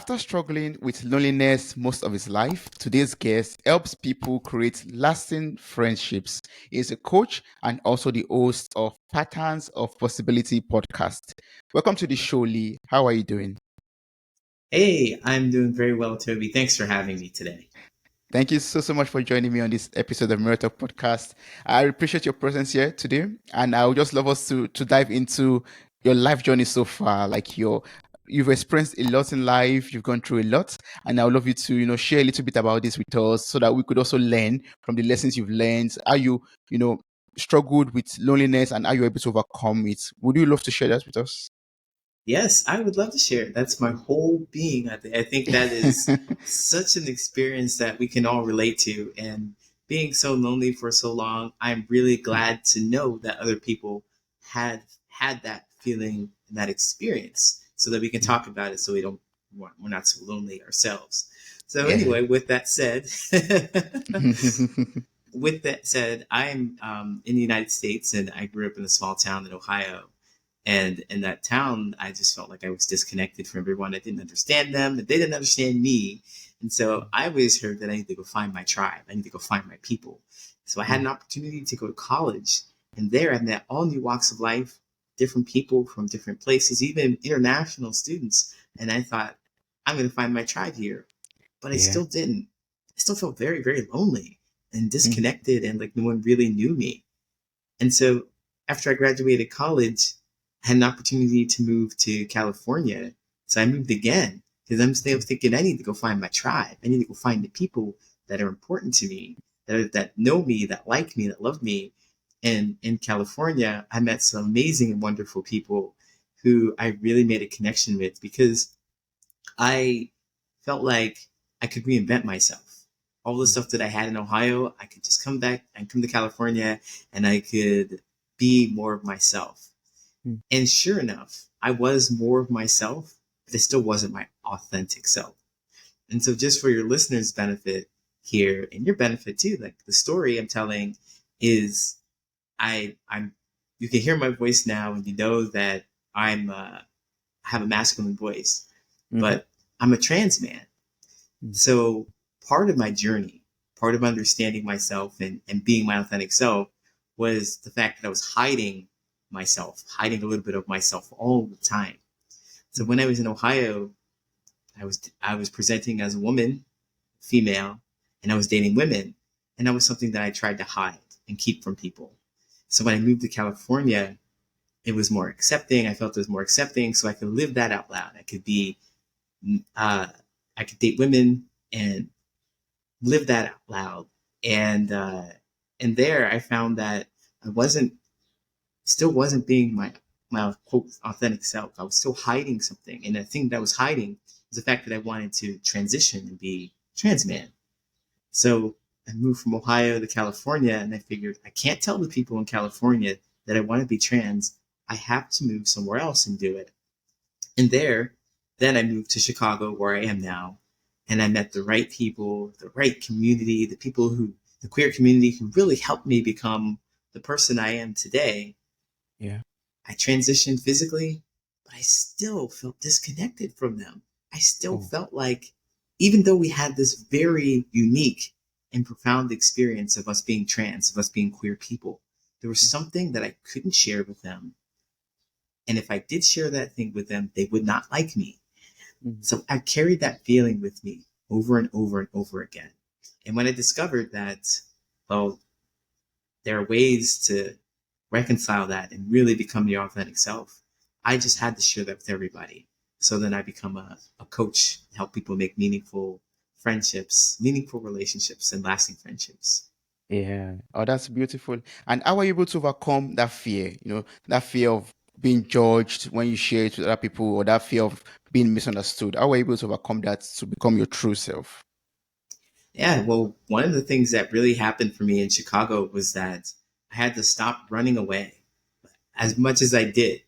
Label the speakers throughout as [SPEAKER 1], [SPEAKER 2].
[SPEAKER 1] After struggling with loneliness most of his life, today's guest helps people create lasting friendships. He is a coach and also the host of Patterns of Possibility podcast. Welcome to the show, Lee. How are you doing?
[SPEAKER 2] Hey, I'm doing very well, Toby. Thanks for having me today.
[SPEAKER 1] Thank you so much for joining me on this episode of mirrortalk podcast. I appreciate your presence here today, and I would just love us to dive into your life journey so far. You've experienced a lot in life, you've gone through a lot, and I would love you to share a little bit about this with us, so that we could also learn from the lessons you've learned, how you struggled with loneliness, and how you're able to overcome it. Would you love to share that with us?
[SPEAKER 2] Yes, I would love to share it. That's my whole being. I think that is such an experience that we can all relate to. And being so lonely for so long, I'm really glad to know that other people had that feeling and that experience so that we can talk about it so we're not so lonely ourselves. So
[SPEAKER 1] Yeah.
[SPEAKER 2] anyway, with that said, I'm in the United States and I grew up in a small town in Ohio. And in that town, I just felt like I was disconnected from everyone. I didn't understand them, and they didn't understand me. And so I always heard that I need to go find my tribe. I need to go find my people. So I had an opportunity to go to college. And there I met all new walks of life, different people from different places, even international students. And I thought, I'm going to find my tribe here. But I
[SPEAKER 1] Yeah.
[SPEAKER 2] still didn't. I still felt very, very lonely and
[SPEAKER 1] Mm.
[SPEAKER 2] disconnected, and like no one really knew me. And so after I graduated college, I had an opportunity to move to California. So I moved again because I'm still thinking I need to go find my tribe. I need to go find the people that are important to me, that know me, that like me, that love me. And in California, I met some amazing and wonderful people who I really made a connection with because I felt like I could reinvent myself. All the stuff that I had in Ohio, I could just come back and come to California and I could be more of myself.
[SPEAKER 1] Mm.
[SPEAKER 2] And sure enough, I was more of myself, but it still wasn't my authentic self. And so, just for your listeners' benefit here and your benefit too, like the story I'm telling is I'm you can hear my voice now and you know that I have a masculine voice,
[SPEAKER 1] Mhm.
[SPEAKER 2] but I'm a trans man.
[SPEAKER 1] Mm.
[SPEAKER 2] So part of my journey, part of understanding myself and being my authentic self was the fact that I was hiding myself, hiding a little bit of myself all the time. So when I was in Ohio, I was presenting as a woman, female, and I was dating women. And that was something that I tried to hide and keep from people. So when I moved to California, it was more accepting. I felt it was more accepting. So I could live that out loud. Uh, I could date women and live that out loud. And and there I found that I wasn't still wasn't being my quote authentic self. I was still hiding something, and the thing that I was hiding was the fact that I wanted to transition and be trans man. So I moved from Ohio to California, and I figured I can't tell the people in California that I want to be trans. I have to move somewhere else and do it. And there, then I moved to Chicago, where I am now, and I met the right people, the right community, the queer community who really helped me become the person I am today.
[SPEAKER 1] Yeah.
[SPEAKER 2] I transitioned physically, but I still felt disconnected from them. I still
[SPEAKER 1] Oh.
[SPEAKER 2] felt like, even though we had this very unique and profound experience of us being trans, of us being queer people, there was something that I couldn't share with them. And if I did share that thing with them, they would not like me.
[SPEAKER 1] Mm.
[SPEAKER 2] So I carried that feeling with me over and over and over again. And when I discovered that, well, there are ways to reconcile that and really become your authentic self, I just had to share that with everybody. So then I become a coach, help people make meaningful friendships, meaningful relationships, and lasting friendships.
[SPEAKER 1] Yeah. Oh, that's beautiful. And how are you able to overcome that fear? That fear of being judged when you share it with other people, or that fear of being misunderstood. How are you able to overcome that to become your true self?
[SPEAKER 2] Yeah, well, one of the things that really happened for me in Chicago was that I had to stop running away as
[SPEAKER 1] Mm.
[SPEAKER 2] much as I did,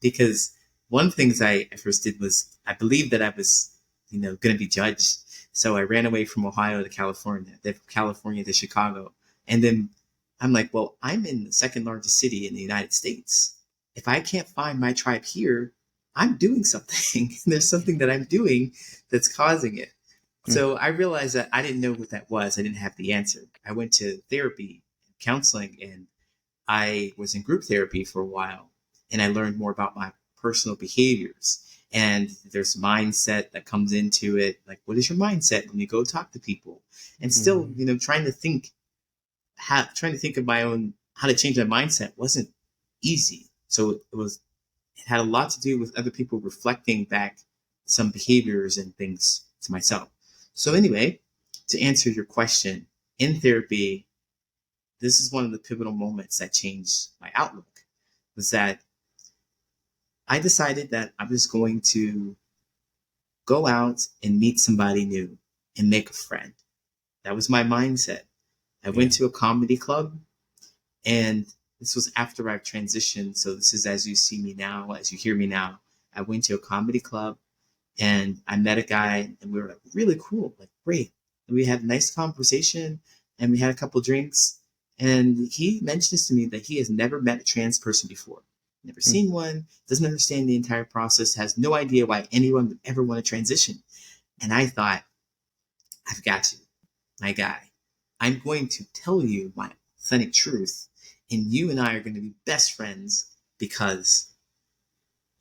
[SPEAKER 2] because one of the things I first did was I believed that I was, going to be judged. So I ran away from Ohio to California, then from California to Chicago. And then I'm like, well, I'm in the second largest city in the United States. If I can't find my tribe here, I'm doing something. There's something that I'm doing that's causing it.
[SPEAKER 1] Mm,
[SPEAKER 2] So I realized that I didn't know what that was. I didn't have the answer. I went to therapy, counseling, and I was in group therapy for a while, and I learned more about my personal behaviors. And there's mindset that comes into it. Like, what is your mindset when you go talk to people? And still,
[SPEAKER 1] mm,
[SPEAKER 2] trying to think, of my own, how to change my mindset wasn't easy. So it had a lot to do with other people reflecting back some behaviors and things to myself. So anyway, to answer your question, in therapy, this is one of the pivotal moments that changed my outlook. Was that I decided that I was going to go out and meet somebody new and make a friend. That was my mindset. I
[SPEAKER 1] yeah.
[SPEAKER 2] went to a comedy club, and this was after I've transitioned. So this is as you see me now, as you hear me now. I went to a comedy club and I met a guy, and we were like really cool, like great. And we had a nice conversation, and we had a couple drinks. And he mentions to me that he has never met a trans person before, never
[SPEAKER 1] Mm,
[SPEAKER 2] seen one, doesn't understand the entire process, has no idea why anyone would ever want to transition. And I thought, I've got you, my guy. I'm going to tell you my authentic truth, and you and I are going to be best friends because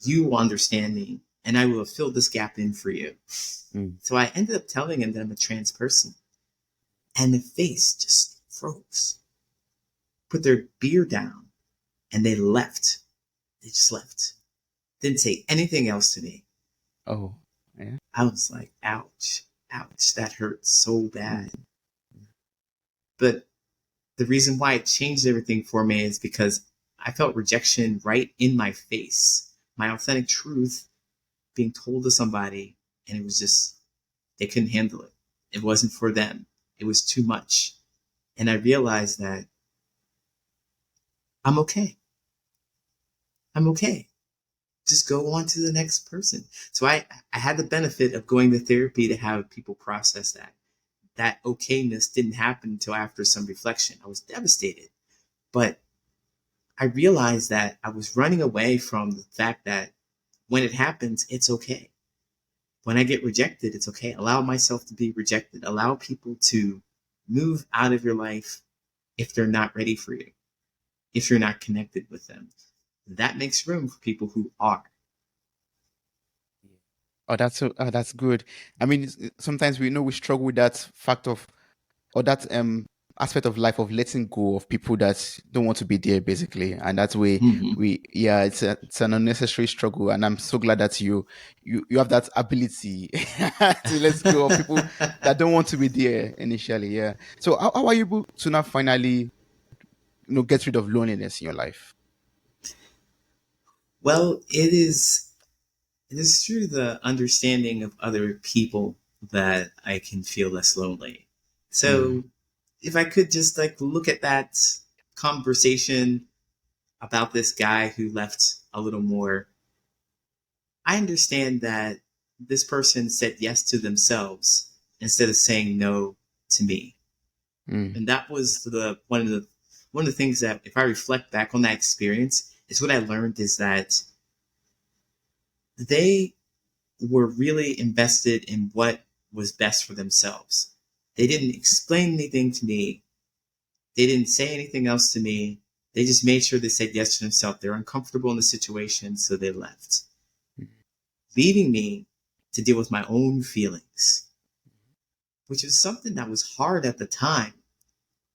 [SPEAKER 2] you will understand me, and I will have filled this gap in for you.
[SPEAKER 1] mm.
[SPEAKER 2] So I ended up telling him that I'm a trans person, and the face just froze, put their beer down, and they left. They just left. Didn't say anything else to me.
[SPEAKER 1] Oh, yeah.
[SPEAKER 2] I was like, ouch, ouch, that hurts so
[SPEAKER 1] Mm,
[SPEAKER 2] bad. But the reason why it changed everything for me is because I felt rejection right in my face. My authentic truth being told to somebody, and it was just, they couldn't handle it. It wasn't for them. It was too much. And I realized that I'm okay. I'm okay. Just go on to the next person. So I had the benefit of going to therapy to have people process that. That okayness didn't happen until after some reflection. I was devastated. But I realized that I was running away from the fact that when it happens, it's okay. When I get rejected, it's okay. Allow myself to be rejected. Allow people to move out of your life if they're not ready for you, if you're not connected with them. That makes room for people who are.
[SPEAKER 1] that's good. I mean, sometimes we know we struggle with that fact of or that aspect of life of letting go of people that don't want to be there basically, and that's way
[SPEAKER 2] Mm-hmm.
[SPEAKER 1] we yeah, it's an unnecessary struggle, and I'm so glad that you have that ability to let go of people that don't want to be there initially. Yeah. So how are you able to now finally get rid of loneliness in your life?
[SPEAKER 2] Well, it is through the understanding of other people that I can feel less lonely.
[SPEAKER 1] Mm,
[SPEAKER 2] So if I could just like look at that conversation about this guy who left a little more, I understand that this person said yes to themselves instead of saying no to me.
[SPEAKER 1] mm,
[SPEAKER 2] And that was one of the things that if I reflect back on that experience, is what I learned is that they were really invested in what was best for themselves. They didn't explain anything to me. They didn't say anything else to me. They just made sure they said yes to themselves. They're uncomfortable in the situation, so they left, leaving me to deal with my own feelings, which is something that was hard at the time,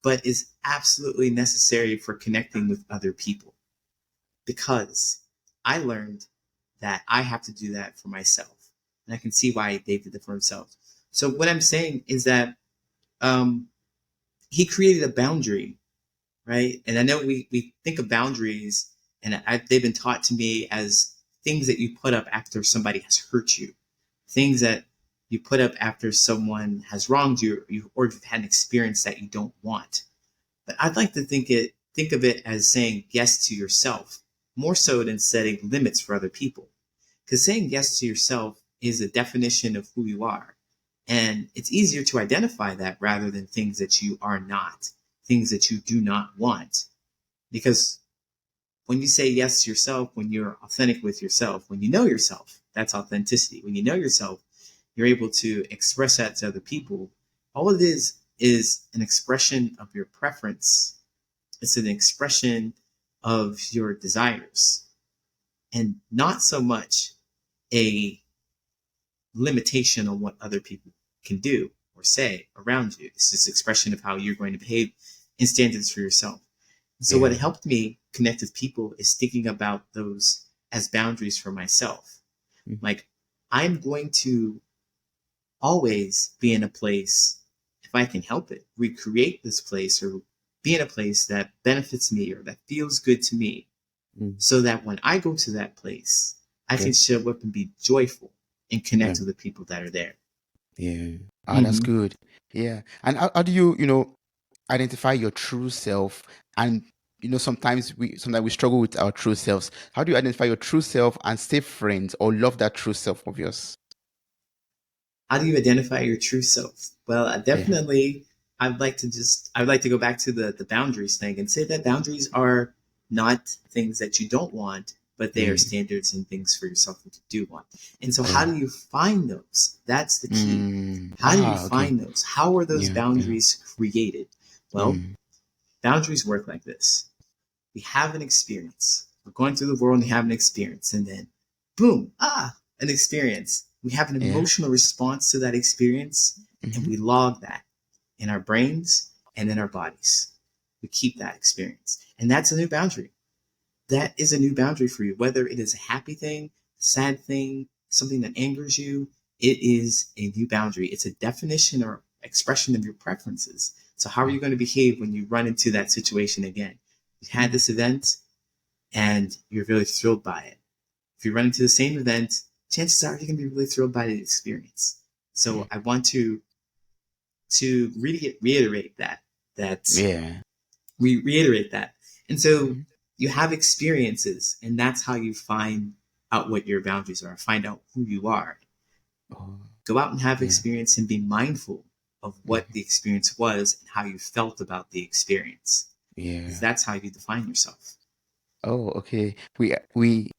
[SPEAKER 2] but is absolutely necessary for connecting with other people because I learned that I have to do that for myself. And I can see why they did it for themselves. So what I'm saying is that um, he created a boundary, right? And I know we think of boundaries, and they've been taught to me as things that you put up after somebody has hurt you, things that you put up after someone has wronged you, or you've had an experience that you don't want. But I'd like to think of it as saying yes to yourself, more so than setting limits for other people. Because saying yes to yourself is a definition of who you are. And it's easier to identify that rather than things that you are not, things that you do not want. Because when you say yes to yourself, when you're authentic with yourself, when you know yourself, that's authenticity. When you know yourself, you're able to express that to other people. All it is an expression of your preference. It's an expression of your desires, and not so much a limitation on what other people can do or say around you. It's just expression of how you're going to behave and standards for yourself. So what helped me connect with people is thinking about those as boundaries for myself. Like, I'm going to always be in a place, if I can help it, recreate this place or be in a place that benefits me or that feels good to me, so that when I go to that place, I can show up and be joyful and connect with the people that are there.
[SPEAKER 1] Yeah. That's good. Yeah. And how do you, identify your true self? And sometimes we struggle with our true selves. How do you identify your true self and stay friends or love that true self of yours?
[SPEAKER 2] How do you identify your true self? Well, definitely, I'd like to go back to the boundaries thing and say that boundaries are not things that you don't want, but they are standards and things for yourself that you do want. And so how do you find those? That's the key. How do you find those? How are those boundaries created? Well, boundaries work like this. We have an experience. We're going through the world and we have an experience. And then, boom, an experience. We have an emotional response to that experience, and we log that in our brains and in our bodies. We keep that experience. And that's a new boundary. That is a new boundary for you, whether it is a happy thing, a sad thing, something that angers you. It is a new boundary. It's a definition or expression of your preferences. So how are you going to behave when you run into that situation again? You had this event and you're really thrilled by it. If you run into the same event, chances are you're going to be really thrilled by the experience. So I want to reiterate that we reiterate that. And so you have experiences, and that's how you find out what your boundaries are, find out who you are. Go out and have experience and be mindful of what the experience was and how you felt about the experience. Because that's how you define yourself.
[SPEAKER 1] Oh, okay. We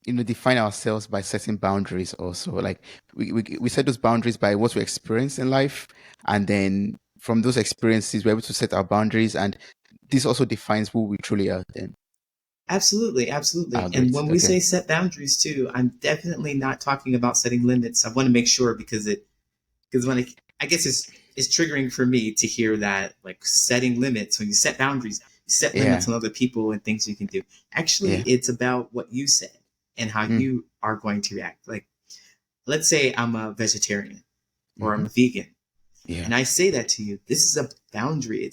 [SPEAKER 1] define ourselves by setting boundaries also. Like we set those boundaries by what we experience in life, and then from those experiences we're able to set our boundaries, and this also defines who we truly are then.
[SPEAKER 2] Absolutely. And when we say set boundaries too, I'm definitely not talking about setting limits. I want to make sure because when I guess it's triggering for me to hear that, like, setting limits. When you set boundaries, you set limits on other people and things you can do. Actually, it's about what you said and how you are going to react. Like, let's say I'm a vegetarian or I'm a vegan, and I say that to you. This is a boundary.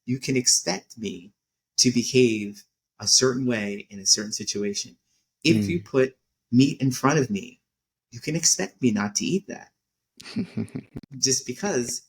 [SPEAKER 2] You can expect me to behave a certain way in a certain situation. If you put meat in front of me, you can expect me not to eat that. Just because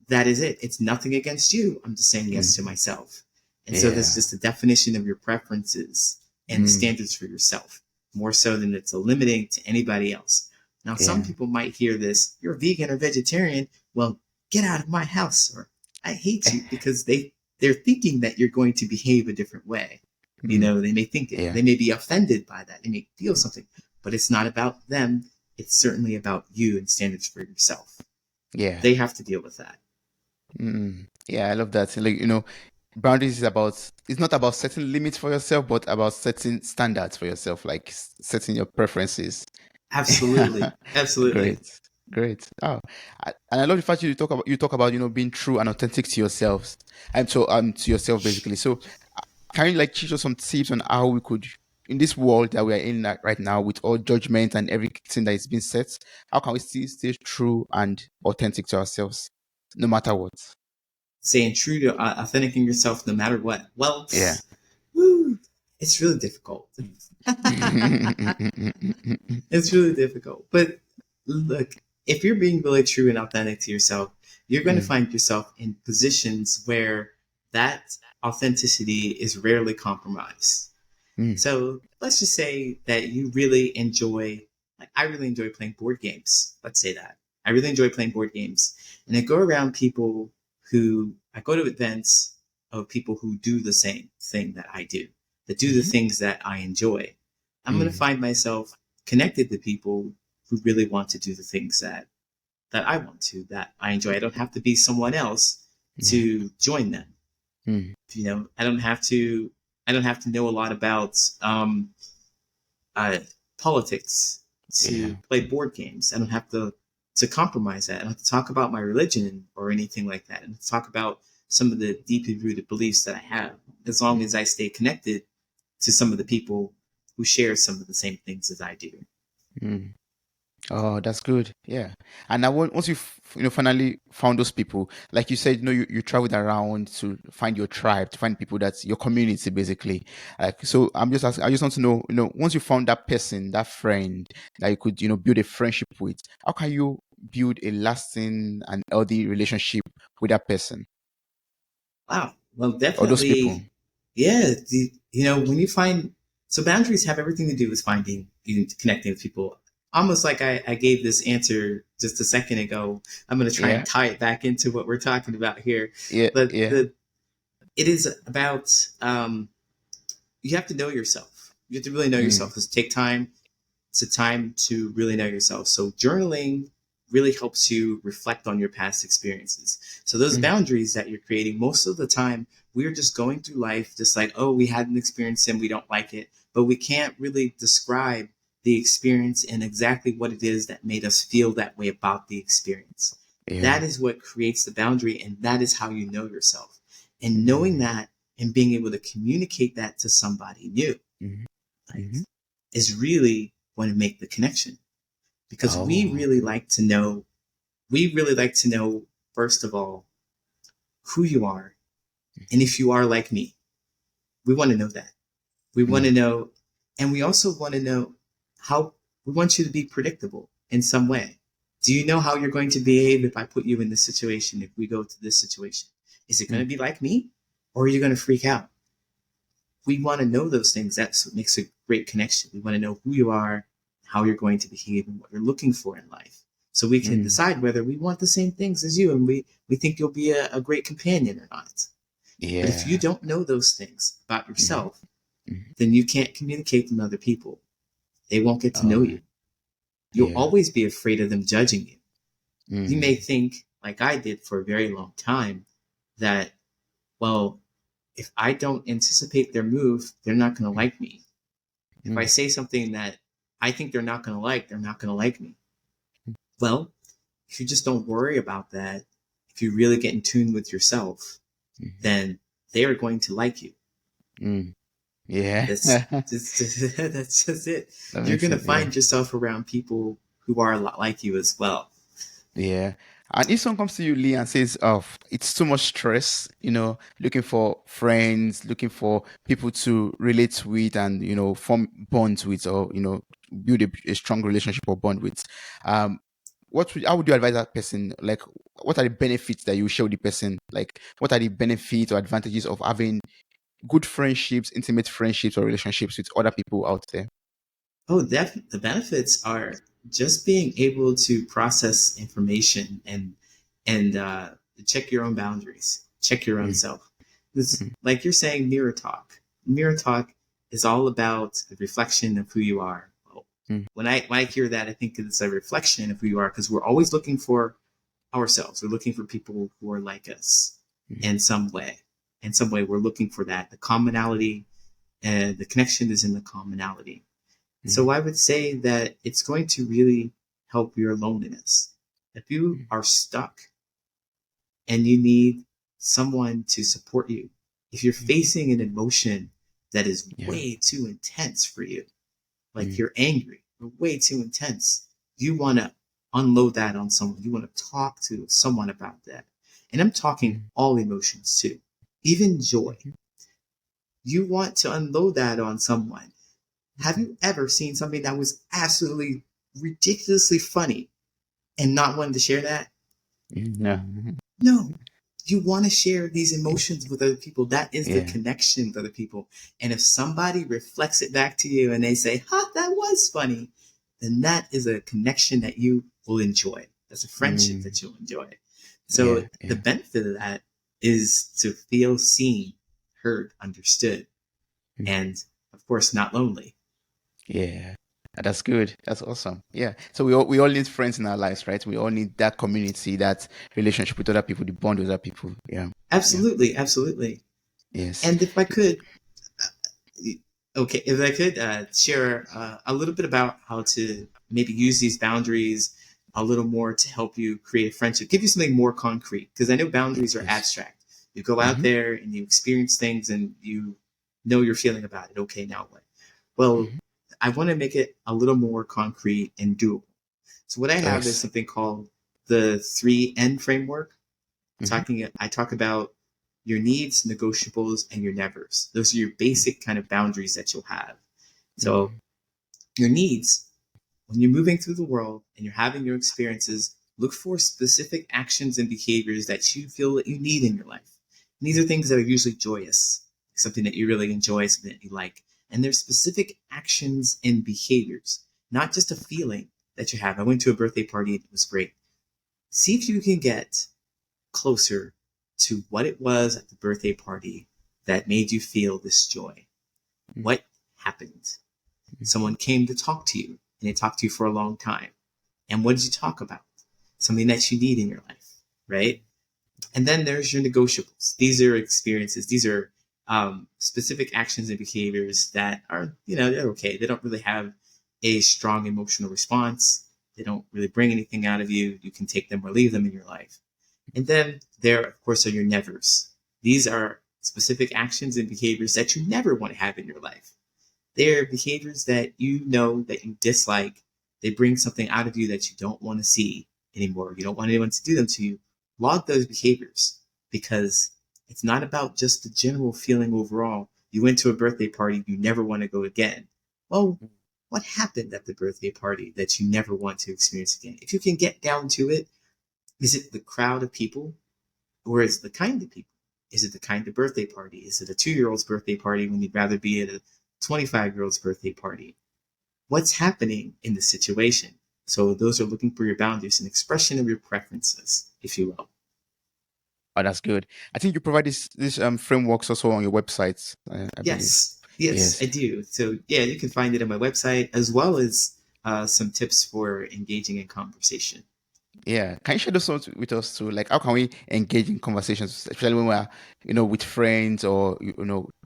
[SPEAKER 2] that is it. It's nothing against you. I'm just saying yes to myself. And so that's just a definition of your preferences and the standards for yourself, more so than it's a limiting to anybody else. Now, some people might hear this, you're vegan or vegetarian. Well, get out of my house, or I hate you, because they're thinking that you're going to behave a different way. They may think it. They may be offended by that. They may feel something, but it's not about them. It's certainly about you and standards for yourself. They have to deal with that.
[SPEAKER 1] Yeah, I love that. Like, boundaries it's not about setting limits for yourself, but about setting standards for yourself, like setting your preferences.
[SPEAKER 2] Absolutely.
[SPEAKER 1] Great. And I love the fact you talk about being true and authentic to yourselves, and so to yourself basically. So can you teach us some tips on how we could, in this world that we are in right now, with all judgment and everything that is being set, how can we still stay true and authentic to ourselves, no matter what?
[SPEAKER 2] Staying true to authenticing yourself no matter what. Well, it's really difficult. It's really difficult. But look, if you're being really true and authentic to yourself, you're going to find yourself in positions where that authenticity is rarely compromised. So let's just say that you really enjoy, I really enjoy playing board games. Let's say that. I really enjoy playing board games. And I go around I go to events of people who do the same thing that I do. that do the things that I enjoy, I'm going to find myself connected to people who really want to do the things that I want to, that I enjoy. I don't have to be someone else to join them. You know, I don't have to know a lot about politics to play board games. I don't have to compromise that. I don't have to talk about my religion or anything like that. And talk about some of the deeply rooted beliefs that I have, as long as I stay connected to some of the people who share some of the same things as I do.
[SPEAKER 1] Oh, that's good. Yeah. And now once you've finally found those people, like you said, you traveled around to find your tribe, to find people that's your community, basically. Like, so I'm just asking, I just want to know, once you found that person, that friend that you could, build a friendship with, how can you build a lasting and healthy relationship with that person
[SPEAKER 2] Wow. Well,
[SPEAKER 1] or those people?
[SPEAKER 2] definitely. Yeah. When you find, so boundaries have everything to do with connecting with people. Almost like I gave this answer just a second ago. I'm going to try
[SPEAKER 1] Yeah.
[SPEAKER 2] and tie it back into what we're talking about here.
[SPEAKER 1] Yeah.
[SPEAKER 2] But
[SPEAKER 1] Yeah.
[SPEAKER 2] it is about, you have to know yourself. You have to really know yourself. It's take time. It's a time to really know yourself. So journaling really helps you reflect on your past experiences. So those boundaries that you're creating, most of the time, we're just going through life just like, oh, we had an experience and we don't like it, but we can't really describe the experience and exactly what it is that made us feel that way about the experience.
[SPEAKER 1] Yeah.
[SPEAKER 2] That is what creates the boundary, and that is how you know yourself. And knowing that and being able to communicate that to somebody new, right, is really going to make the connection. Because we
[SPEAKER 1] Oh.
[SPEAKER 2] really like to know, first of all, who you are. And if you are like me, we want to know that. We want to know, and we also want to know how, we want you to be predictable in some way. Do you know how you're going to behave if I put you in this situation, if we go to this situation? Is it going to be like me, or are you going to freak out? We want to know those things. That's what makes a great connection. We want to know who you are, how you're going to behave, and what you're looking for in life. So we can decide whether we want the same things as you, and we think you'll be a great companion or not. But if you
[SPEAKER 1] Yeah.
[SPEAKER 2] don't know those things about yourself, then you can't communicate them to other people. They won't get to know
[SPEAKER 1] Oh.
[SPEAKER 2] you. You'll
[SPEAKER 1] Yeah.
[SPEAKER 2] always be afraid of them judging you. You may think, like I did for a very long time, that, well, if I don't anticipate their move, they're not going to like me. If I say something that I think they're not going to like, they're not going to like me. Well, if you just don't worry about that, if you really get in tune with yourself, then they are going to like you.
[SPEAKER 1] Yeah.
[SPEAKER 2] That's
[SPEAKER 1] That
[SPEAKER 2] that's just it. You're
[SPEAKER 1] makes
[SPEAKER 2] going to
[SPEAKER 1] sense. Yeah.
[SPEAKER 2] find yourself around people who are a lot like you as well.
[SPEAKER 1] Yeah. And if someone comes to you, Lee, and says, "Oh, it's too much stress, looking for friends, looking for people to relate with and, form bonds with or, build a strong relationship or bond with," um, how would you advise that person? Like, what are the benefits that you share with the person? Like, what are the benefits or advantages of having good friendships, intimate friendships or relationships with other people out there?
[SPEAKER 2] Oh, the benefits are just being able to process information and check your own boundaries, check your own
[SPEAKER 1] Mm,
[SPEAKER 2] self. This,
[SPEAKER 1] mm,
[SPEAKER 2] like you're saying, mirror talk. Mirror talk is all about the reflection of who you are. Well,
[SPEAKER 1] mm,
[SPEAKER 2] when I hear that, I think it's a reflection of who you are, because we're always looking for ourselves. We're looking for people who are like us
[SPEAKER 1] mm,
[SPEAKER 2] in some way. In some way, we're looking for that. The commonality and the connection is in the commonality. So
[SPEAKER 1] mm,
[SPEAKER 2] I would say that it's going to really help your loneliness. If you
[SPEAKER 1] mm.
[SPEAKER 2] are stuck and you need someone to support you, if you're facing an emotion that is
[SPEAKER 1] Yeah.
[SPEAKER 2] way too intense for you, like
[SPEAKER 1] Mm,
[SPEAKER 2] you're angry or way too intense, you want to unload that on someone. You want to talk to someone about that. And I'm talking
[SPEAKER 1] mm,
[SPEAKER 2] all emotions too, even joy.
[SPEAKER 1] mhm,
[SPEAKER 2] You want to unload that on someone. Have
[SPEAKER 1] mhm.
[SPEAKER 2] you ever seen something that was absolutely ridiculously funny and not wanting to share that?
[SPEAKER 1] No.
[SPEAKER 2] No. You want to share these emotions with other people. That is the
[SPEAKER 1] Yeah.
[SPEAKER 2] connection with other people. And if somebody reflects it back to you and they say, "Ha, that was funny," then that is a connection that you will enjoy. That's a friendship
[SPEAKER 1] Mm,
[SPEAKER 2] that you'll enjoy. So
[SPEAKER 1] yeah.
[SPEAKER 2] the
[SPEAKER 1] Yeah.
[SPEAKER 2] benefit of that is to feel seen, heard, understood. and of course, not lonely.
[SPEAKER 1] Yeah. That's good. That's awesome. Yeah. So we all need friends in our lives, right? We all need that community, that relationship with other people, the bond with other people. Yeah. Yeah.
[SPEAKER 2] Absolutely, absolutely.
[SPEAKER 1] Yes.
[SPEAKER 2] And if I could, okay, if I could share a little bit about how to maybe use these boundaries a little more to help you create a friendship, give you something more concrete, because I know boundaries are
[SPEAKER 1] Yes.
[SPEAKER 2] abstract. You go out
[SPEAKER 1] Mm-hmm.
[SPEAKER 2] there and you experience things and you know your feeling about it. Okay, now what? Well,
[SPEAKER 1] Mm-hmm.
[SPEAKER 2] I want to make it a little more concrete and doable. So what I have is
[SPEAKER 1] Yes.
[SPEAKER 2] something called the 3N framework.
[SPEAKER 1] Mm-hmm.
[SPEAKER 2] I talk about your needs, negotiables, and your nevers. Those are your basic kind of boundaries that you'll have. So
[SPEAKER 1] Mm-hmm.
[SPEAKER 2] your needs, when you're moving through the world and you're having your experiences, look for specific actions and behaviors that you feel that you need in your life. And these are things that are usually joyous, something that you really enjoy, something that you like. And there's specific actions and behaviors, not just a feeling that you have. I went to a birthday party and it was great. See if you can get closer to what it was at the birthday party that made you feel this joy. What happened? Someone came to talk to you and they talked to you for a long time. And what did you talk about? Something that you need in your life, right? And then there's your negotiables. These are experiences. These are specific actions and behaviors that are, they're okay. They don't really have a strong emotional response. They don't really bring anything out of you. You can take them or leave them in your life. And then there, of course, are your nevers. These are specific actions and behaviors that you never want to have in your life. They're behaviors that you know that you dislike. They bring something out of you that you don't want to see anymore. You don't want anyone to do them to you. Log those behaviors because it's not about just the general feeling overall. You went to a birthday party, you never want to go again. Well, what happened at the birthday party that you never want to experience again? If you can get down to it, is it the crowd of people or is it the kind of people? Is it the kind of birthday party? Is it a 2-year-old's birthday party when you'd rather be at a 25-year-old's birthday party? What's happening in the situation? So those are looking for your boundaries, an expression of your preferences, if you will.
[SPEAKER 1] Oh, that's good. I think you provide this frameworks also on your website, I believe.
[SPEAKER 2] Yes,
[SPEAKER 1] Yes.
[SPEAKER 2] I do. So yeah, you can find it on my website as well as some tips for engaging in conversation.
[SPEAKER 1] Yeah. Can you share those ones with us too? Like, how can we engage in conversations, especially when we're, with friends or,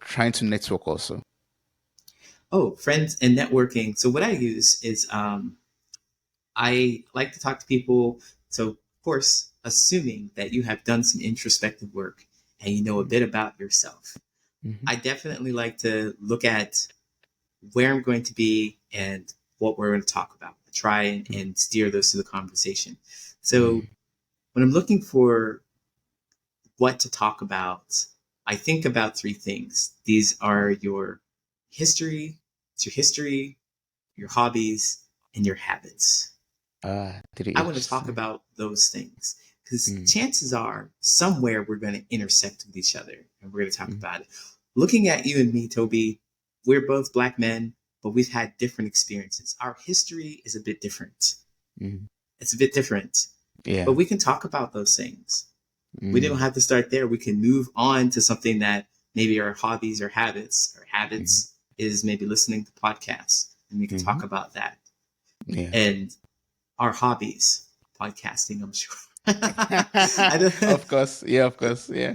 [SPEAKER 1] trying to network also?
[SPEAKER 2] Oh, friends and networking. So what I use is I like to talk to people. So, of course, assuming that you have done some introspective work and you know a bit about yourself,
[SPEAKER 1] Mm-hmm.
[SPEAKER 2] I definitely like to look at where I'm going to be and what we're going to talk about. Try and steer those to the conversation. So,
[SPEAKER 1] Mm-hmm.
[SPEAKER 2] when I'm looking for what to talk about, I think about three things. These are it's your history, your hobbies, and your habits.
[SPEAKER 1] Three
[SPEAKER 2] I want to
[SPEAKER 1] H's.
[SPEAKER 2] talk about those things because
[SPEAKER 1] Mm-hmm.
[SPEAKER 2] chances are somewhere we're going to intersect with each other and we're going to talk about it. Looking at you and me, Toby, we're both black men, but we've had different experiences. Our history is a bit different.
[SPEAKER 1] Mm-hmm.
[SPEAKER 2] It's a bit different, but
[SPEAKER 1] Yeah.
[SPEAKER 2] we can talk about those things. We don't
[SPEAKER 1] Mm-hmm.
[SPEAKER 2] have to start there. We can move on to something that maybe our hobbies or habits. Our habits is maybe listening to podcasts, and we can
[SPEAKER 1] Mm-hmm.
[SPEAKER 2] talk about that.
[SPEAKER 1] Yeah.
[SPEAKER 2] And our hobbies, podcasting, I'm sure. I don't,
[SPEAKER 1] Of course. Yeah, of course. Yeah.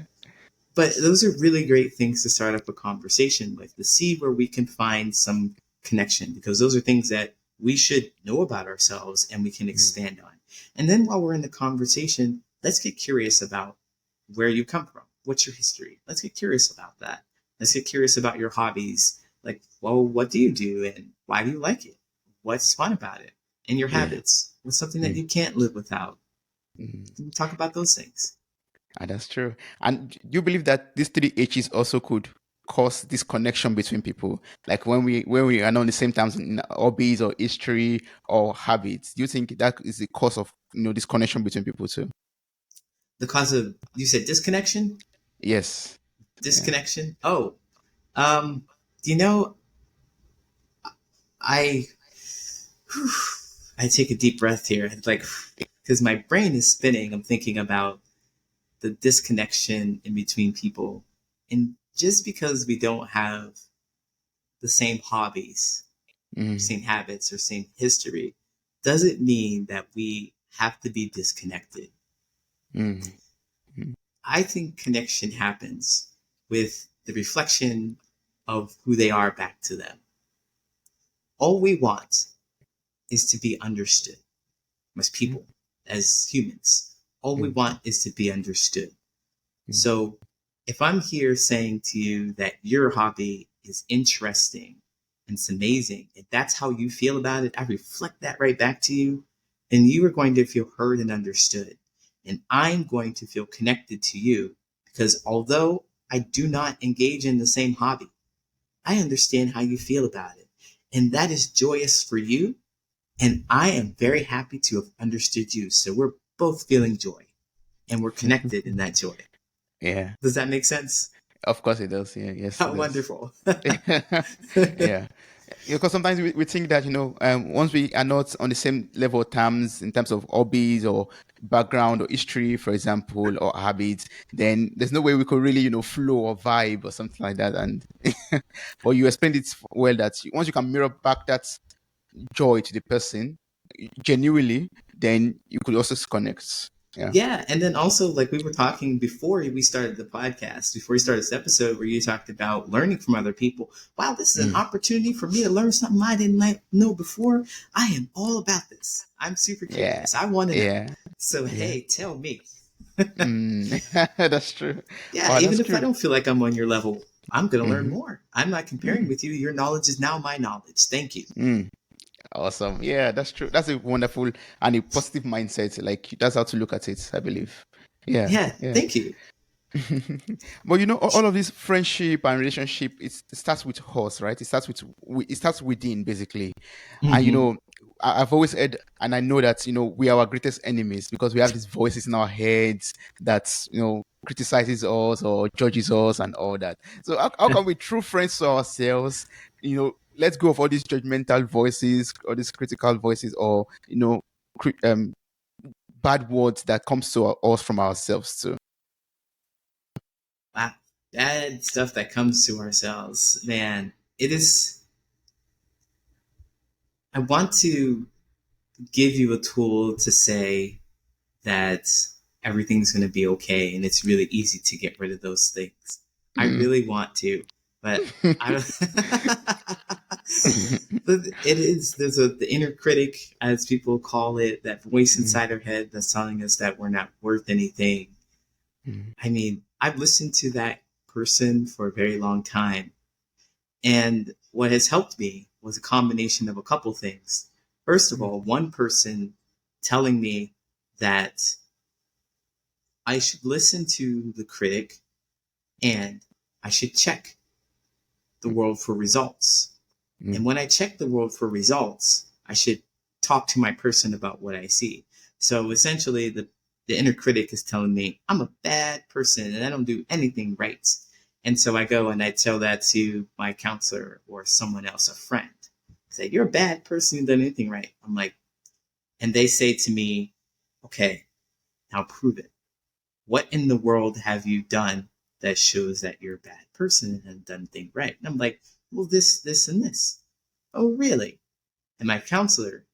[SPEAKER 2] but those are really great things to start up a conversation with to see where we can find some connection because those are things that we should know about ourselves and we can expand on. And then while we're in the conversation, let's get curious about where you come from. What's your history? Let's get curious about that. Let's get curious about your hobbies. Like, well, what do you do and why do you like it? What's fun about it? And your
[SPEAKER 1] Yeah.
[SPEAKER 2] habits. What's something that
[SPEAKER 1] Mm-hmm.
[SPEAKER 2] you can't live without?
[SPEAKER 1] Mm-hmm.
[SPEAKER 2] We talk about those things.
[SPEAKER 1] That's true. And do you believe that these three H's also could cause this connection between people? Like when we are not on the same terms in hobbies or history or habits, do you think that is the cause of this connection between people too?
[SPEAKER 2] The cause of, you said disconnection?
[SPEAKER 1] Yes. Yeah.
[SPEAKER 2] Disconnection? Oh, um, you know, I, I take a deep breath here. Like, because my brain is spinning. I'm thinking about the disconnection in between people. And just because we don't have the same hobbies,
[SPEAKER 1] Mm,
[SPEAKER 2] same habits, or same history doesn't mean that we have to be disconnected.
[SPEAKER 1] mm, mm,
[SPEAKER 2] I think connection happens with the reflection of who they are back to them. All we want is to be understood as
[SPEAKER 1] mm,
[SPEAKER 2] people, as humans. All we
[SPEAKER 1] mm,
[SPEAKER 2] want is to be understood.
[SPEAKER 1] mm,
[SPEAKER 2] So if I'm here saying to you that your hobby is interesting and it's amazing, if that's how you feel about it, I reflect that right back to you, and you are going to feel heard and understood. And I'm going to feel connected to you because although I do not engage in the same hobby, I understand how you feel about it. And that is joyous for you. And I am very happy to have understood you. So we're both feeling joy and we're connected in
[SPEAKER 1] mm.
[SPEAKER 2] that joy.
[SPEAKER 1] Yeah,
[SPEAKER 2] Does that make sense?
[SPEAKER 1] of course it does. Yeah, yes,
[SPEAKER 2] How
[SPEAKER 1] it does.
[SPEAKER 2] wonderful.
[SPEAKER 1] Yeah. Because sometimes we think that, once we are not on the same level of terms in terms of hobbies or background or history, for example, or habits, then there's no way we could really, flow or vibe or something like that. And but you explained it well that once you can mirror back that joy to the person genuinely, then you could also connect. Yeah.
[SPEAKER 2] Yeah, and then also like we were talking before we started the podcast, before we started this episode, where you talked about learning from other people. Wow, this is an
[SPEAKER 1] Mm.
[SPEAKER 2] opportunity for me to learn something I didn't know before. I am all about this. I'm super
[SPEAKER 1] Yeah.
[SPEAKER 2] curious. I want to know.
[SPEAKER 1] Yeah.
[SPEAKER 2] So
[SPEAKER 1] Yeah.
[SPEAKER 2] hey, tell me.
[SPEAKER 1] Mm. That's true.
[SPEAKER 2] Yeah,
[SPEAKER 1] Oh,
[SPEAKER 2] even
[SPEAKER 1] that's
[SPEAKER 2] if I
[SPEAKER 1] true.
[SPEAKER 2] don't feel like I'm on your level, I'm going to learn
[SPEAKER 1] Hmm.
[SPEAKER 2] more. I'm not comparing
[SPEAKER 1] Mm.
[SPEAKER 2] with you. Your knowledge is now my knowledge. Thank you.
[SPEAKER 1] Mm. Awesome. Yeah, that's true. That's a wonderful and a positive mindset. Like that's how to look at it, I believe. Yeah,
[SPEAKER 2] Yeah,
[SPEAKER 1] yeah.
[SPEAKER 2] thank you.
[SPEAKER 1] But all of this friendship and relationship, it starts with us, right? It starts within basically. And
[SPEAKER 2] Mm-hmm.
[SPEAKER 1] I've always heard, and I know that we are our greatest enemies because we have these voices in our heads that criticizes us or judges us and all that. So how can we true friends to ourselves? Let's go of all these judgmental voices, or these critical voices, or cri- um, bad words that comes to us from ourselves too.
[SPEAKER 2] Wow. Bad stuff that comes to ourselves. Man, it is. I want to give you a tool to say that everything's going to be okay and it's really easy to get rid of those things. I
[SPEAKER 1] Mm.
[SPEAKER 2] really want to, but I but it is there's the inner critic, as people call it, that voice
[SPEAKER 1] Mm.
[SPEAKER 2] inside our head that's telling us that we're not worth anything.
[SPEAKER 1] Mm.
[SPEAKER 2] I mean, I've listened to that person for a very long time, and what has helped me was a combination of a couple things. First of
[SPEAKER 1] Mm.
[SPEAKER 2] all, one person telling me that I should listen to the critic and I should check the world for results. And
[SPEAKER 1] Mm.
[SPEAKER 2] when I check the world for results, I should talk to my person about what I see. So essentially, the inner critic is telling me I'm a bad person and I don't do anything right. And so I go and I tell that to my counselor or someone else, a friend. I say, you're a bad person, you done anything right. I'm like, and they say to me, okay, now prove it. What in the world have you done that shows that you're a bad person and have done things right? And I'm like, well, this, and this. Oh, really? And my counselor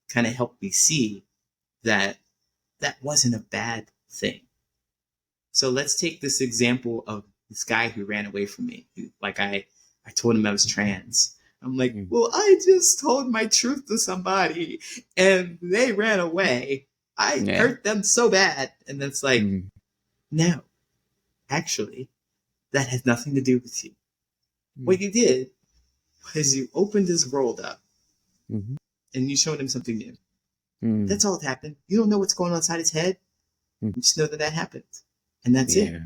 [SPEAKER 2] kind of helped me see that that wasn't a bad thing. So let's take this example of this guy who ran away from me. Like I told him I was trans. I'm like,
[SPEAKER 1] Mm.
[SPEAKER 2] well, I just told my truth to somebody and they ran away. I
[SPEAKER 1] Yeah.
[SPEAKER 2] hurt them so bad. And it's like,
[SPEAKER 1] Mm.
[SPEAKER 2] no, actually, that has nothing to do with you. What
[SPEAKER 1] Mm.
[SPEAKER 2] you did was you opened his world up
[SPEAKER 1] Mhm.
[SPEAKER 2] and you showed him something new.
[SPEAKER 1] Mm.
[SPEAKER 2] That's all that happened. You don't know what's going on inside his head.
[SPEAKER 1] Mm.
[SPEAKER 2] You just know that that happened. And that's it.
[SPEAKER 1] Yeah.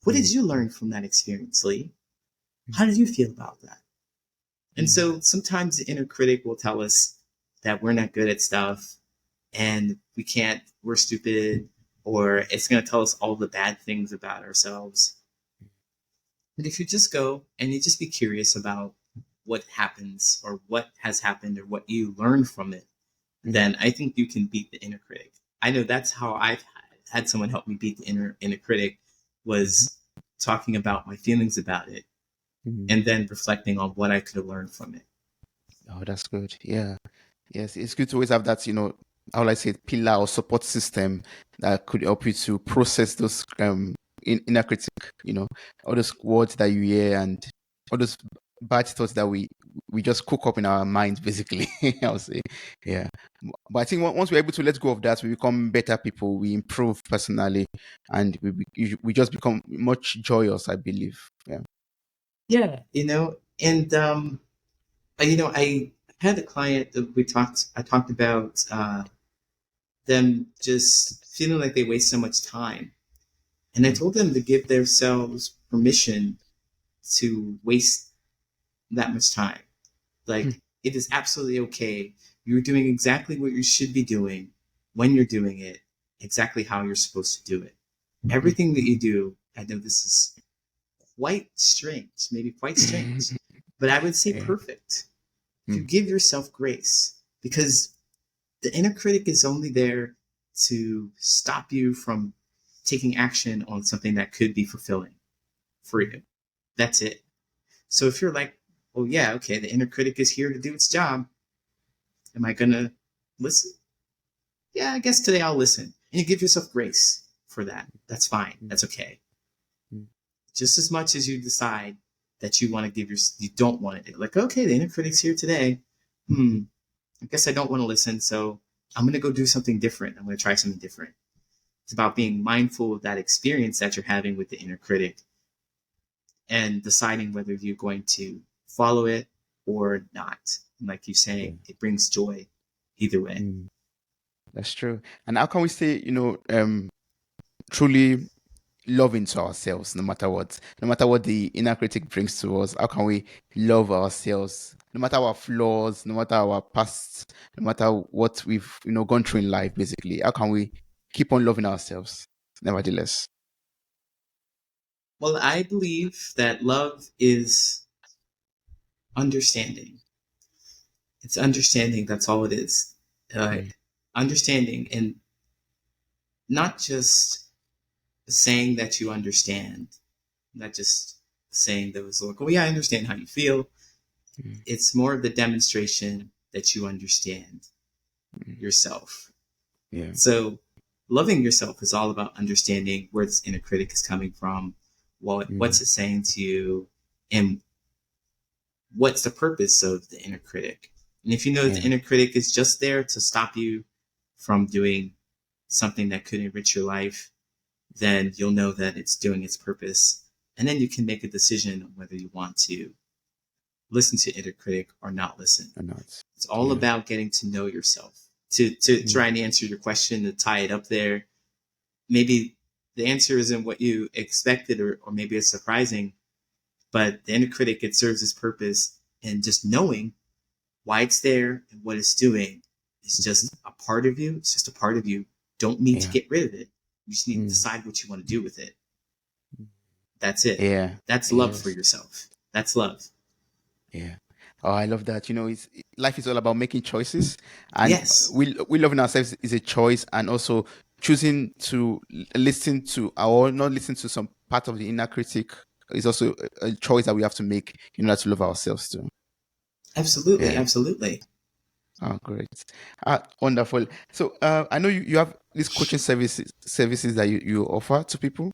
[SPEAKER 2] What did
[SPEAKER 1] Mm.
[SPEAKER 2] you learn from that experience, Lee? How did you feel about that? And
[SPEAKER 1] Mm.
[SPEAKER 2] so sometimes the inner critic will tell us that we're not good at stuff and we can't, we're stupid, or it's going to tell us all the bad things about ourselves. But if you just go and you just be curious about what happens or what has happened or what you learn from it,
[SPEAKER 1] Mm.
[SPEAKER 2] then I think you can beat the inner critic. I know that's how I've had someone help me beat the inner critic
[SPEAKER 1] Mhm.
[SPEAKER 2] was talking about my feelings about it and then reflecting on what I could have learned from it.
[SPEAKER 1] Oh, that's good. Yeah. Yes, it's good to always have that, how will I say, pillar or support system that could help you to process those inner critic, all those words that you hear and all those bad thoughts that we just cook up in our minds, basically. I'll say, yeah. But I think once we're able to let go of that, we become better people. We improve personally, and we just become much joyous, I believe. Yeah.
[SPEAKER 2] Yeah, I had a client that I talked about them just feeling like they waste so much time. And I told them to give themselves permission to waste that much time. Like, it is absolutely okay. You're doing exactly what you should be doing when you're doing it, exactly how you're supposed to do it. Everything that you do, I know this is quite strange, maybe quite strange, but I would say
[SPEAKER 1] Yeah.
[SPEAKER 2] perfect. If you give yourself grace, because the inner critic is only there to stop you from taking action on something that could be fulfilling for you. That's it. So if you're like, oh yeah, okay, the inner critic is here to do its job. Am I gonna listen? Yeah, I guess today I'll listen. And you give yourself grace for that. That's fine. That's okay. Just as much as you decide that you want to you don't want to, like, okay, the inner critic's here today. I guess I don't want to listen, so I'm going to go do something different. I'm going to try something different. It's about being mindful of that experience that you're having with the inner critic and deciding whether you're going to follow it or not. And like you're saying, it brings joy either way.
[SPEAKER 1] That's true. And how can we say, truly loving to ourselves, no matter what the inner critic brings to us? How can we love ourselves, no matter our flaws, no matter our past, no matter what we've, gone through in life, basically? How can we keep on loving ourselves, nevertheless?
[SPEAKER 2] Well, I believe that love is understanding. It's understanding. That's all it is. Understanding, and not just saying that you understand, not just saying that was like, oh yeah, I understand how you feel. It's more of the demonstration that you understand yourself.
[SPEAKER 1] Yeah.
[SPEAKER 2] So loving yourself is all about understanding where this inner critic is coming from, what's it saying to you, and what's the purpose of the inner critic. And if you know that the inner critic is just there to stop you from doing something that could enrich your life, then you'll know that it's doing its purpose. And then you can make a decision on whether you want to listen to inner critic or not listen. It's all about getting to know yourself. To try and answer your question, to tie it up there, maybe the answer isn't what you expected, or maybe it's surprising, but the inner critic, it serves its purpose, and just knowing why it's there and what it's doing is just a part of you. It's just a part of you. Don't need to get rid of it. You just need to decide what you want to do with it. That's it.
[SPEAKER 1] Yeah.
[SPEAKER 2] That's love for yourself. That's love.
[SPEAKER 1] Yeah. Oh, I love that. Life is all about making choices, and
[SPEAKER 2] Yes.
[SPEAKER 1] we loving ourselves is a choice, and also choosing to listen to or not listen to some part of the inner critic is also a choice that we have to make in order to love ourselves too.
[SPEAKER 2] Absolutely.
[SPEAKER 1] Yeah.
[SPEAKER 2] Absolutely.
[SPEAKER 1] Oh, great. Wonderful. So, I know you have these coaching services that you offer to people.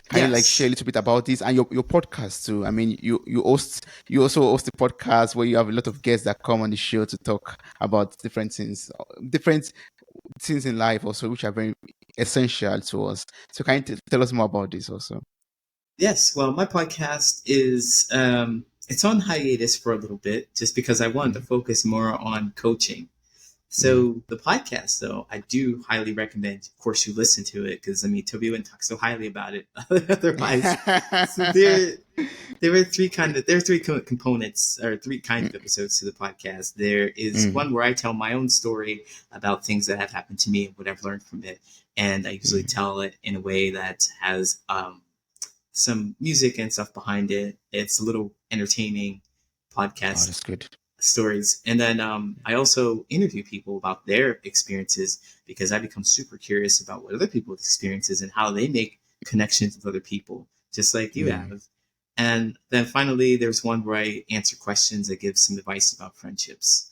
[SPEAKER 1] Can you share a little bit about this and your podcast too? I mean, you also host a podcast where you have a lot of guests that come on the show to talk about different things in life also, which are very essential to us. So can you tell us more about this also?
[SPEAKER 2] Yes. Well, my podcast is it's on hiatus for a little bit, just because I wanted to focus more on coaching. So the podcast, though, I do highly recommend. Of course, you listen to it, because Tobi wouldn't talk so highly about it otherwise. So there are three components, or three kinds of episodes to the podcast. There is one where I tell my own story about things that have happened to me and what I've learned from it, and I usually tell it in a way that has some music and stuff behind it. It's a little entertaining podcast.
[SPEAKER 1] Oh, that's good.
[SPEAKER 2] Stories. And then I also interview people about their experiences, because I become super curious about what other people's experiences and how they make connections with other people, just like you have. And then finally, there's one where I answer questions that give some advice about friendships.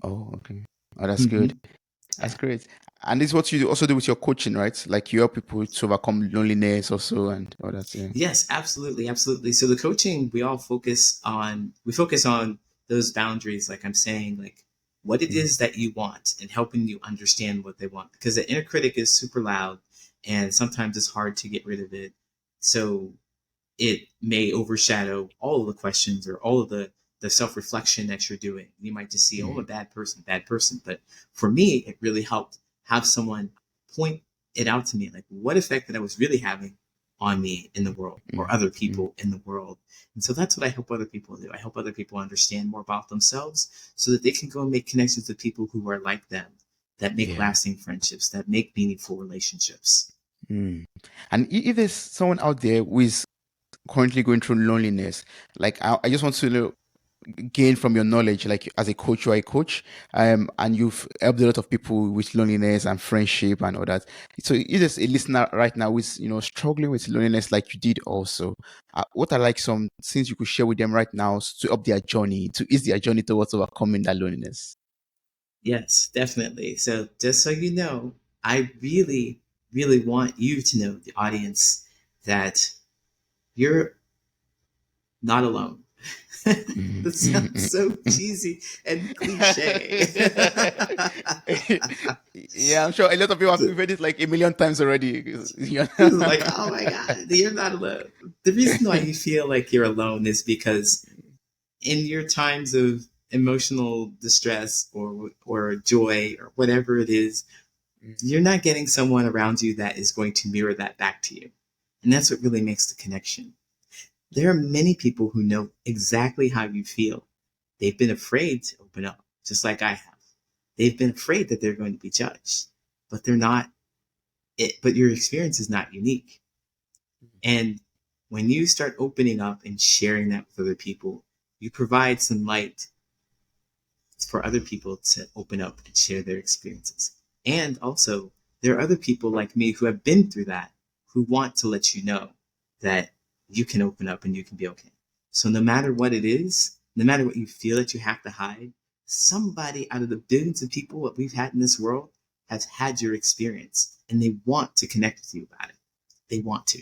[SPEAKER 1] Oh, okay. Oh, that's good.
[SPEAKER 2] Mm-hmm.
[SPEAKER 1] That's
[SPEAKER 2] Yeah.
[SPEAKER 1] great. And this is what you also do with your coaching, right? Like you help people to overcome loneliness also and all that. Yeah.
[SPEAKER 2] Yes, absolutely, absolutely. So the coaching, we focus on those boundaries, like I'm saying, like what it
[SPEAKER 1] Mm,
[SPEAKER 2] is that you want and helping you understand what they want. Because the inner critic is super loud and sometimes it's hard to get rid of it. So it may overshadow all of the questions or all of the self-reflection that you're doing. You might just see, oh, I'm a
[SPEAKER 1] mm,
[SPEAKER 2] bad person, bad person. But for me, it really helped have someone point it out to me, like what effect that I was really having on me in the world or
[SPEAKER 1] mm,
[SPEAKER 2] other
[SPEAKER 1] mm.
[SPEAKER 2] people in the world. And so that's what I help other people do. I help other people understand more about themselves so that they can go and make connections with people who are like them, that make
[SPEAKER 1] Yeah.
[SPEAKER 2] lasting friendships, that make meaningful relationships.
[SPEAKER 1] Mm. And if there's someone out there who is currently going through loneliness, like I just want to gain from your knowledge, like as a coach, you are a coach, and you've helped a lot of people with loneliness and friendship and all that. So if there's a listener right now who's struggling with loneliness like you did also, what are like some things you could share with them right now to up their journey, to ease their journey towards overcoming that loneliness?
[SPEAKER 2] Yes, definitely. So, just so you know, I really, really want you to know, the audience, that you're not alone.
[SPEAKER 1] Mhm.
[SPEAKER 2] That sounds so cheesy and cliche.
[SPEAKER 1] Yeah, I'm sure a lot of people have read it like a million times already. Yeah.
[SPEAKER 2] Like, oh my God, you're not alone. The reason why you feel like you're alone is because in your times of emotional distress or joy or whatever it is, you're not getting someone around you that is going to mirror that back to you. And that's what really makes the connection. There are many people who know exactly how you feel. They've been afraid to open up, just like I have. They've been afraid that they're going to be judged, but they're not but your experience is not unique. And when you start opening up and sharing that with other people, you provide some light for other people to open up and share their experiences. And also, there are other people like me who have been through that, who want to let you know that you can open up and you can be okay. So, no matter what it is, no matter what you feel that you have to hide, somebody out of the billions of people that we've had in this world has had your experience and they want to connect with you about it. They want to.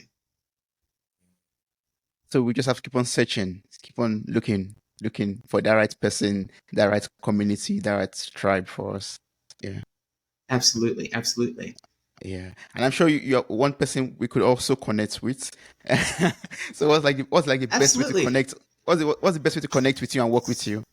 [SPEAKER 1] So we just have to keep on searching, keep on looking for the right person, the right community, the right tribe for us. Yeah.
[SPEAKER 2] Absolutely. Absolutely.
[SPEAKER 1] Yeah. And I'm sure you're one person we could also connect with. So what's like the best way to
[SPEAKER 2] Absolutely.
[SPEAKER 1] connect? What's the best way to connect with you and work with you?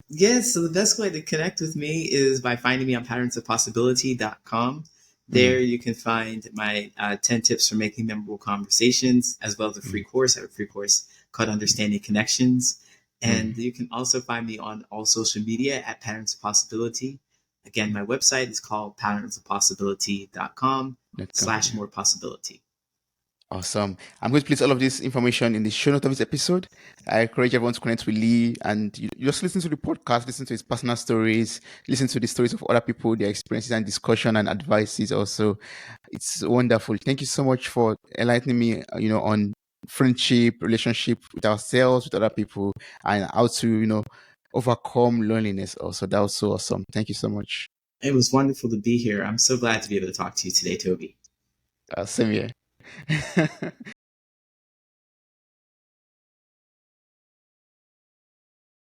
[SPEAKER 2] Yes, so the best way to connect with me is by finding me on patternsofpossibility.com. There
[SPEAKER 1] Mm,
[SPEAKER 2] you can find my 10 tips for making memorable conversations, as well as a free
[SPEAKER 1] mm,
[SPEAKER 2] course. I have a free course called Understanding Connections. And
[SPEAKER 1] mm.
[SPEAKER 2] you can also find me on all social media at Patterns of Possibility. Again, my website is called patternsofpossibility.com slash
[SPEAKER 1] Yeah.
[SPEAKER 2] more possibility.
[SPEAKER 1] Awesome. I'm going to place all of this information in the show note of this episode. I encourage everyone to connect with Lee and you just listen to the podcast, listen to his personal stories, listen to the stories of other people, their experiences and discussion and advices also. It's wonderful. Thank you so much for enlightening me, on friendship, relationship with ourselves, with other people, and how to, overcome loneliness also. That was so awesome. Thank you so much.
[SPEAKER 2] It was wonderful to be here. I'm so glad to be able to talk to you today, Toby.
[SPEAKER 1] Same here.